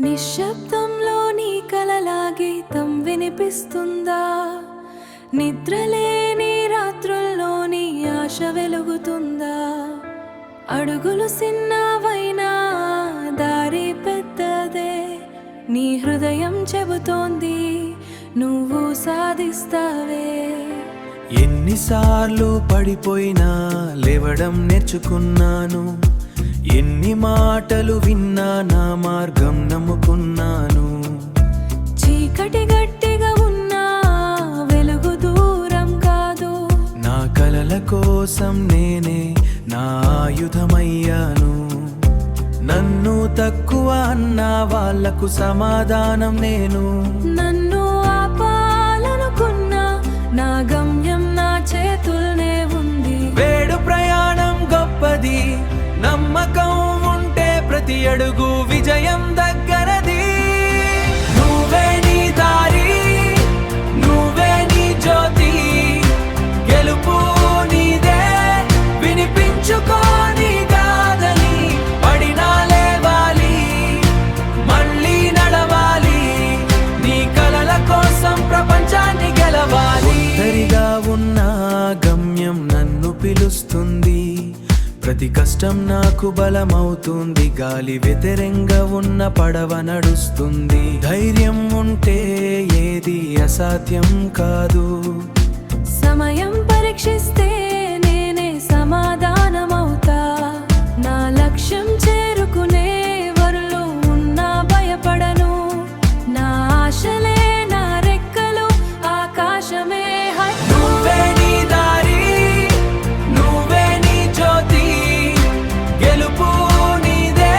నిశ్శబ్దంలో నీ కలలా గీతం వినిపిస్తుందా? నిద్రలేని రాత్రుల్లో నీ ఆశ వెలుగుతుందా? అడుగులు చిన్నవైనా దారి పెద్దదే, నీ హృదయం చెబుతోంది నువ్వు సాధిస్తావే. ఎన్నిసార్లు పడిపోయినా లేవడం నేర్చుకున్నాను, ఎన్ని మాటలు విన్నా నా మార్గం నమ్ముకున్నాను. చీకటి గట్టిగా ఉన్నా వెలుగు దూరం కాదు, నా కలల కోసం నేనే నా ఆయుధమయ్యాను. నన్ను తక్కువ అన్న వాళ్లకు సమాధానం నేను. నన్ను ఆపాలనుకున్నా నా గమ్యం నా చేతుల్నే ఉంది. వేడు ప్రయాణం గొప్పది, నమ్మకం ఉంటే ప్రతి అడుగు విజయం దగ్గరది. నువ్వే నీ దారి, నువ్వే నీ జ్యోతి, గెలుపు నీదే, వినిపించుకోని కాదని. పడినా లేవాలి, మళ్ళీ నడవాలి, నీ కలల కోసం ప్రపంచాన్ని గెలవాలి. ఒంటరిగా ఉన్న గమ్యం నన్ను పిలుస్తుంది, ప్రతి కష్టం నాకు బలమవుతుంది. గాలి వ్యతిరేకంగా ఉన్న పడవ నడుస్తుంది. ధైర్యం ఉంటే ఏది అసాధ్యం కాదు. సమయం పరీక్షిస్తే నేనే సమాధానమవుతా. నా లక్ష్యం చేరుకునే వరలో ఉన్నా భయపడను. నా ఆశలే నా రెక్కలు, ఆకాశమే నువ్వే నీ దారి, నువ్వే నీ జ్యోతి, గెలుపు నీదే,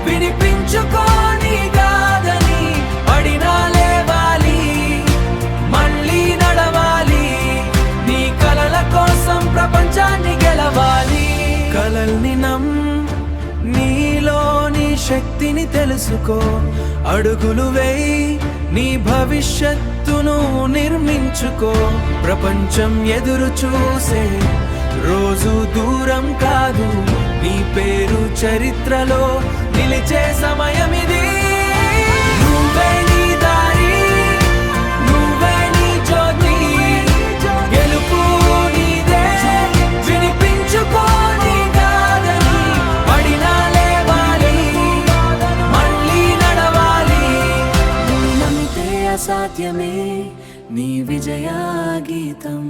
వినిపించుకోని కాదని. పడినా లేవాలి, మళ్ళీ నడవాలి, నీ కలల కోసం ప్రపంచాన్ని గెలవాలి. కలల్ని నీలోని శక్తిని తెలుసుకో, అడుగులు వేయి, నీ భవిష్యత్తును నిర్మించుకో. ప్రపంచం ఎదురు చూసే రోజు దూరం కాదు, నీ పేరు చరిత్రలో నిలిచే సమయం ఇది. నువ్వే నీ దారి, నువ్వే నీ జ్యోతి, గెలుపు నీదే, వినిపించుకోని కాదని. పడినా లేవాలి, మళ్ళీ నడవాలి, నమ్మితే అసాధ్యమే నీ విజయ గీతం.